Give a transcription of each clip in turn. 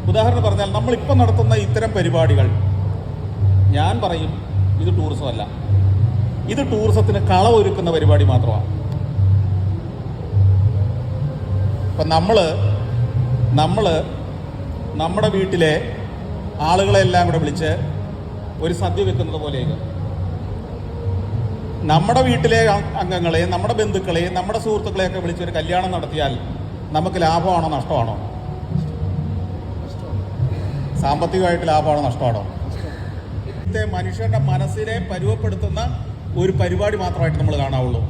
ഉദാഹരണം പറഞ്ഞാൽ നമ്മളിപ്പോൾ നടത്തുന്ന ഇത്തരം പരിപാടികൾ, ഞാൻ പറയും ഇത് ടൂറിസമല്ല, ഇത് ടൂറിസത്തിന് കളവൊരുക്കുന്ന പരിപാടി മാത്രമാണ്. ഇപ്പം നമ്മൾ നമ്മുടെ വീട്ടിലെ ആളുകളെല്ലാം കൂടെ വിളിച്ച് ഒരു സദ്യ വെക്കുന്നത് പോലെയൊക്കെ നമ്മുടെ വീട്ടിലെ അംഗങ്ങളെ, നമ്മുടെ ബന്ധുക്കളെ, നമ്മുടെ സുഹൃത്തുക്കളെയൊക്കെ വിളിച്ചൊരു കല്യാണം നടത്തിയാൽ നമുക്ക് ലാഭമാണോ നഷ്ടമാണോ? സാമ്പത്തികമായിട്ട് ലാഭമാണോ നഷ്ടമാണോ? മനുഷ്യരുടെ മനസ്സിനെ പരുവപ്പെടുത്തുന്ന ഒരു പരിപാടി മാത്രമായിട്ട് നമ്മൾ കാണാവുള്ളൂ.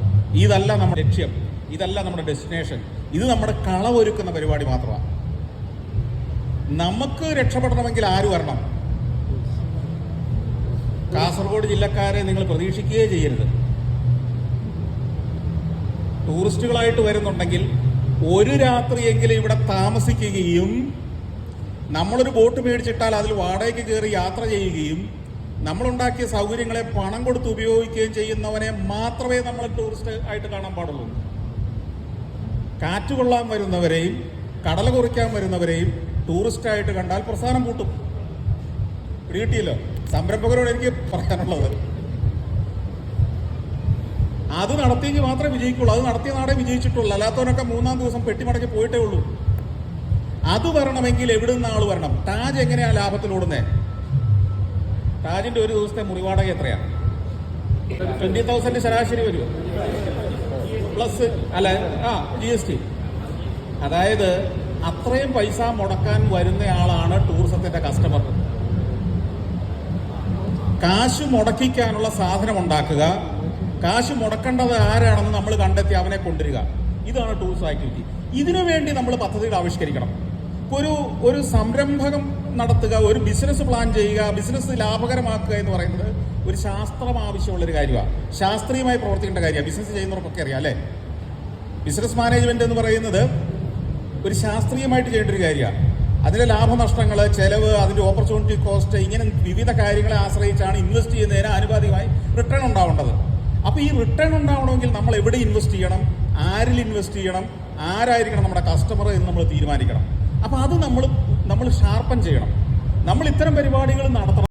ഇതല്ല നമ്മുടെ ലക്ഷ്യം, ഇതല്ല നമ്മുടെ ഡെസ്റ്റിനേഷൻ, ഇത് നമ്മുടെ കളവൊരുക്കുന്ന പരിപാടി മാത്രമാണ്. നമുക്ക് രക്ഷപ്പെടണമെങ്കിൽ ആര് വരണം? കാസർഗോഡ് ജില്ലക്കാരെ നിങ്ങൾ പ്രതീക്ഷിക്കുകയേ ചെയ്യരുത്. ടൂറിസ്റ്റുകളായിട്ട് വരുന്നുണ്ടെങ്കിൽ ഒരു രാത്രിയെങ്കിലും ഇവിടെ താമസിക്കുകയും നമ്മളൊരു ബോട്ട് മേടിച്ചിട്ടാൽ അതിൽ വാടകയ്ക്ക് കയറി യാത്ര ചെയ്യുകയും നമ്മളുണ്ടാക്കിയ സൗകര്യങ്ങളെ പണം കൊടുത്ത് ഉപയോഗിക്കുകയും ചെയ്യുന്നവനെ മാത്രമേ നമ്മൾ ടൂറിസ്റ്റ് ആയിട്ട് കാണാൻ പാടുള്ളൂ. കാറ്റ് കൊള്ളാൻ വരുന്നവരെയും കടല കുറിക്കാൻ വരുന്നവരെയും ടൂറിസ്റ്റായിട്ട് കണ്ടാൽ പ്രസ്ഥാനം പൂട്ടും. കിട്ടിയല്ലോ. സംരംഭകരോട് എനിക്ക് പറയാനുള്ളത്, അത് നടത്തിയെങ്കിൽ മാത്രമേ വിജയിക്കുള്ളൂ. അത് നടത്തിയ നാടേ വിജയിച്ചിട്ടുള്ളൂ. അല്ലാത്തവനൊക്കെ 3-ാം ദിവസം പെട്ടിമടക്കി പോയിട്ടേ ഉള്ളൂ. അത് വരണമെങ്കിൽ എവിടെ നിന്ന് ആൾ വരണം? താജ് എങ്ങനെയാണ് ലാഭത്തിലോടുന്നത്? താജിന്റെ ഒരു ദിവസത്തെ മുറിവാടക എത്രയാണ്? 20,000 ശരാശരി വരുമോ? Plus GST. അതായത് അത്രയും പൈസ മുടക്കാൻ വരുന്നയാളാണ് ടൂറിസത്തിന്റെ കസ്റ്റമർ. കാശ് മുടക്കിക്കാനുള്ള സാധനം ഉണ്ടാക്കുക, കാശ് മുടക്കേണ്ടത് ആരാണെന്ന് നമ്മൾ കണ്ടെത്തി അവനെ കൊണ്ടുവരിക. ഇതാണ് ടൂറിസം ആക്ടിവിറ്റി. ഇതിനു വേണ്ടി നമ്മൾ പദ്ധതികൾ ആവിഷ്കരിക്കണം. ഒരു സംരംഭകം നടത്തുക, ഒരു ബിസിനസ് പ്ലാൻ ചെയ്യുക, ബിസിനസ് ലാഭകരമാക്കുക എന്ന് പറയുന്നത് ഒരു ശാസ്ത്രം ആവശ്യമുള്ളൊരു കാര്യമാണ്. ശാസ്ത്രീയമായി പ്രവർത്തിക്കേണ്ട കാര്യമാണ്. ബിസിനസ് ചെയ്യുന്നവർക്കൊക്കെ അറിയാം അല്ലേ? ബിസിനസ് മാനേജ്മെന്റ് എന്ന് പറയുന്നത് ഒരു ശാസ്ത്രീയമായിട്ട് ചെയ്യേണ്ട ഒരു കാര്യമാണ്. അതിന്റെ ലാഭനഷ്ടങ്ങൾ, ചെലവ്, അതിന്റെ ഓപ്പർച്യൂണിറ്റി കോസ്റ്റ്, ഇങ്ങനെ വിവിധ കാര്യങ്ങളെ ആശ്രയിച്ചാണ് ഇൻവെസ്റ്റ് ചെയ്യുന്നതിന് ആനുപാതികമായി റിട്ടേൺ ഉണ്ടാവേണ്ടത്. അപ്പോൾ ഈ റിട്ടേൺ ഉണ്ടാവണമെങ്കിൽ നമ്മൾ എവിടെ ഇൻവെസ്റ്റ് ചെയ്യണം, ആരിൽ ഇൻവെസ്റ്റ് ചെയ്യണം, ആരായിരിക്കണം നമ്മുടെ കസ്റ്റമർ എന്ന് നമ്മൾ തീരുമാനിക്കണം. അപ്പോൾ അത് നമ്മൾ ഷാർപ്പൻ ചെയ്യണം. നമ്മൾ ഇത്തരം പരിപാടികൾ നടത്തണം.